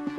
Hi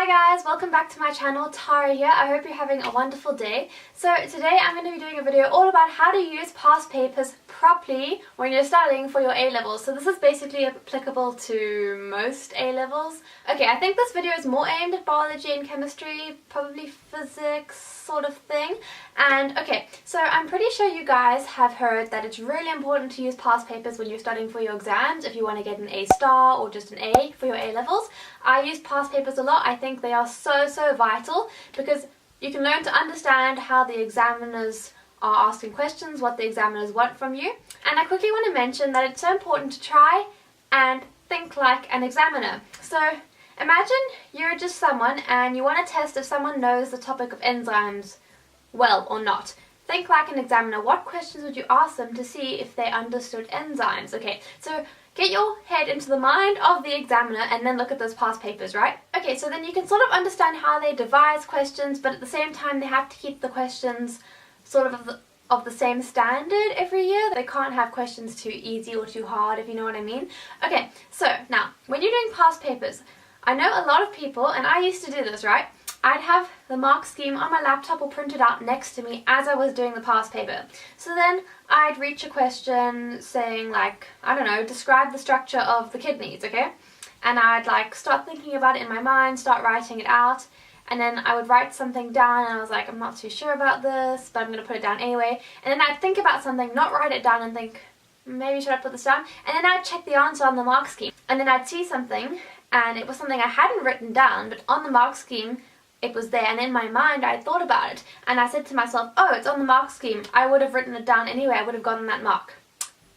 guys, welcome back to my channel. Tara here. I hope you're having a wonderful day. So today I'm going to be doing a video all about how to use past papers properly when you're studying for your A-levels. So this is basically applicable to most A-levels. Okay, I think this video is more aimed at biology and chemistry, probably physics sort of thing. And okay, so I'm pretty sure you guys have heard that it's really important to use past papers when you're studying for your exams if you want to get an A star or just an A for your A-levels. I use past papers a lot. I think they are so vital because you can learn to understand how the examiners are asking questions, what the examiners want from you. And I quickly want to mention that it's so important to try and think like an examiner. So imagine you're just someone and you want to test if someone knows the topic of enzymes well or not. Think like an examiner. What questions would you ask them to see if they understood enzymes? Okay, so get your head into the mind of the examiner and then look at those past papers, right? Okay, so then you can sort of understand how they devise questions, but at the same time they have to keep the questions sort of the same standard every year. They can't have questions too easy or too hard, if you know what I mean. Okay, so now, when you're doing past papers, I know a lot of people, and I used to do this, right? I'd have the mark scheme on my laptop or printed out next to me as I was doing the past paper. So then I'd reach a question saying like, I don't know, describe the structure of the kidneys, okay? And I'd like start thinking about it in my mind, start writing it out, and then I would write something down and I was like, I'm not too sure about this, but I'm going to put it down anyway. And then I'd think about something, not write it down and think, maybe should I put this down? And then I'd check the answer on the mark scheme. And then I'd see something, and it was something I hadn't written down, but on the mark scheme, it was there, and in my mind I thought about it, and I said to myself, oh, it's on the mark scheme, I would have written it down anyway, I would have gotten that mark.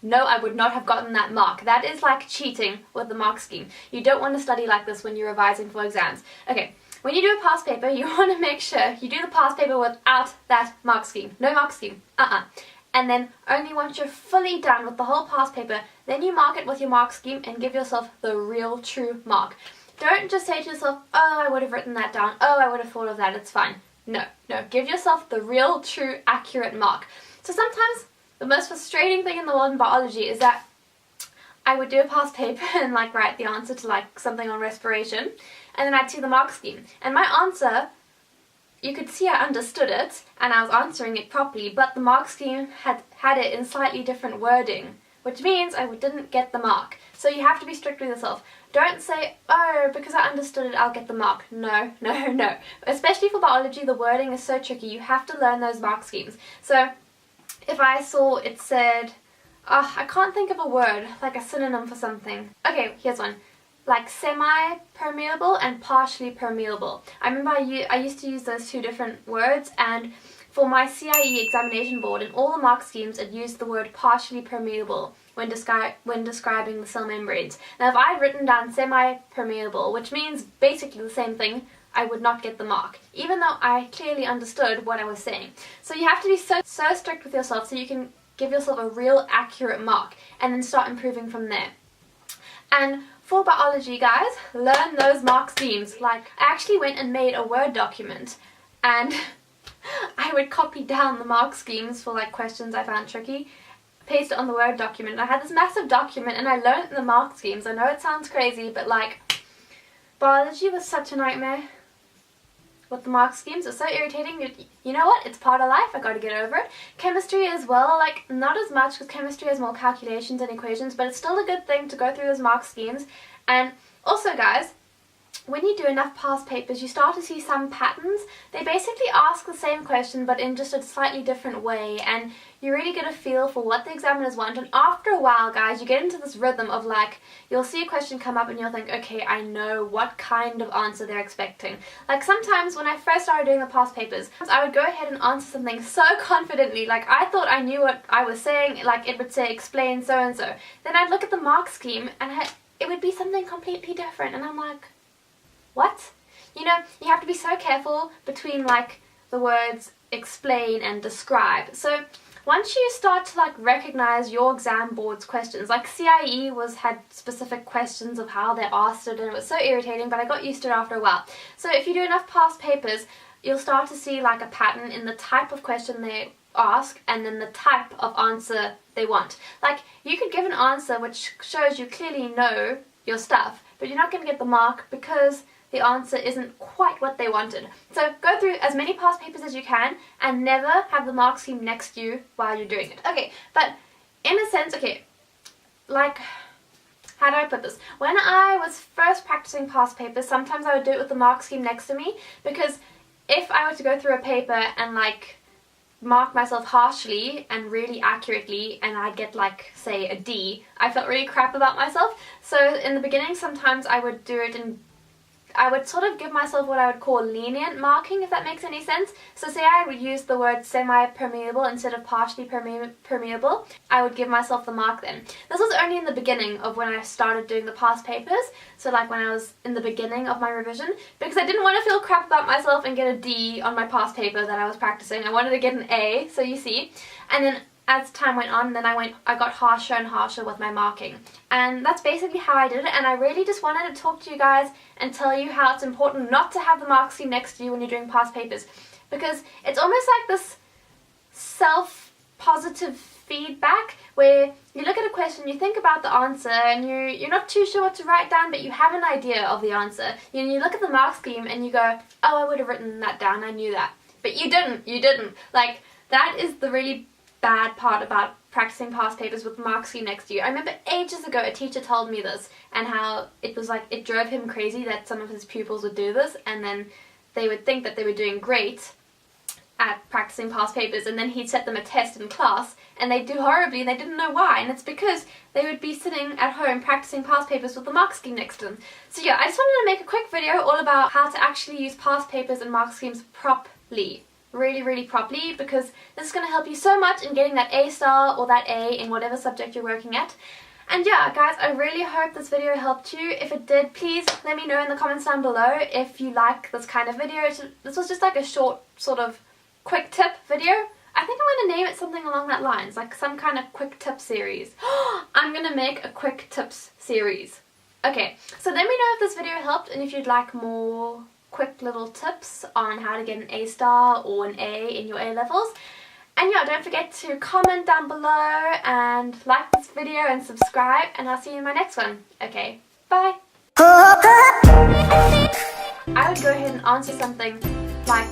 No, I would not have gotten that mark. That is like cheating with the mark scheme. You don't want to study like this when you're revising for exams. Okay, when you do a past paper, you want to make sure you do the past paper without that mark scheme. No mark scheme. And then only once you're fully done with the whole past paper, then you mark it with your mark scheme and give yourself the real true mark. Don't just say to yourself, oh, I would have written that down, oh, I would have thought of that, it's fine. No, give yourself the real, true, accurate mark. So sometimes the most frustrating thing in the world in biology is that I would do a past paper and like write the answer to like something on respiration, and then I'd see the mark scheme. And my answer, you could see I understood it and I was answering it properly, but the mark scheme had it in slightly different wording, which means I didn't get the mark. So you have to be strict with yourself. Don't say, oh, because I understood it, I'll get the mark. No. Especially for biology, the wording is so tricky. You have to learn those mark schemes. So if I saw it said, I can't think of a word, like a synonym for something. Okay, here's one. Like semi-permeable and partially permeable. I remember I used to use those two different words, and for my CIE examination board, in all the mark schemes, it used the word partially permeable when describing the cell membranes. Now, if I'd written down semi-permeable, which means basically the same thing, I would not get the mark, even though I clearly understood what I was saying. So you have to be so strict with yourself so you can give yourself a real accurate mark and then start improving from there. And for biology, guys, learn those mark schemes. Like, I actually went and made a Word document, and I would copy down the mark schemes for like questions I found tricky, paste it on the Word document. I had this massive document and I learned the mark schemes. I know it sounds crazy, but like, biology was such a nightmare with the mark schemes. It was so irritating. You know what? It's part of life. I got to get over it. Chemistry as well, like not as much because chemistry has more calculations and equations, but it's still a good thing to go through those mark schemes. And also, guys, when you do enough past papers, you start to see some patterns. They basically ask the same question but in just a slightly different way, and you really get a feel for what the examiners want. And after a while, guys, you get into this rhythm of like, you'll see a question come up and you'll think, okay, I know what kind of answer they're expecting. Like sometimes when I first started doing the past papers, I would go ahead and answer something so confidently, like I thought I knew what I was saying, like it would say explain so and so. Then I'd look at the mark scheme and it would be something completely different, and I'm like, what? You know, you have to be so careful between like the words explain and describe. So once you start to like recognize your exam board's questions, like CIE had specific questions of how they asked it, and it was so irritating, but I got used to it after a while. So if you do enough past papers, you'll start to see like a pattern in the type of question they ask and then the type of answer they want. Like, you could give an answer which shows you clearly know your stuff, but you're not going to get the mark because the answer isn't quite what they wanted. So go through as many past papers as you can and never have the mark scheme next to you while you're doing it. Okay, but in a sense, okay, like, how do I put this? When I was first practicing past papers, sometimes I would do it with the mark scheme next to me, because if I were to go through a paper and like mark myself harshly and really accurately and I'd get like, say, a D, I felt really crap about myself. So in the beginning sometimes I would do it in, I would sort of give myself what I would call lenient marking, if that makes any sense. So say I would use the word semi-permeable instead of partially permeable, I would give myself the mark then. This was only in the beginning of when I started doing the past papers, so like when I was in the beginning of my revision, because I didn't want to feel crap about myself and get a D on my past paper that I was practicing. I wanted to get an A, so you see. And then as time went on, then I got harsher and harsher with my marking. And that's basically how I did it, and I really just wanted to talk to you guys and tell you how it's important not to have the mark scheme next to you when you're doing past papers, because it's almost like this self-positive feedback where you look at a question, you think about the answer, and you're not too sure what to write down, but you have an idea of the answer. You look at the mark scheme and you go, oh, I would have written that down, I knew that. But you didn't. Like, that is the really bad part about practicing past papers with the mark scheme next to you. I remember ages ago a teacher told me this, and how it was like, it drove him crazy that some of his pupils would do this, and then they would think that they were doing great at practicing past papers, and then he'd set them a test in class and they'd do horribly and they didn't know why, and it's because they would be sitting at home practicing past papers with the mark scheme next to them. So yeah, I just wanted to make a quick video all about how to actually use past papers and mark schemes properly. Really properly, because this is going to help you so much in getting that A star or that A in whatever subject you're working at. And yeah, guys, I really hope this video helped you. If it did, please let me know in the comments down below if you like this kind of video. This was just like a short, sort of quick tip video. I think I'm going to name it something along that lines, like some kind of quick tip series. I'm going to make a quick tips series. Okay, so let me know if this video helped and if you'd like more quick little tips on how to get an A star or an A in your A levels. And yeah, don't forget to comment down below and like this video and subscribe, and I'll see you in my next one. Okay, bye! I would go ahead and answer something like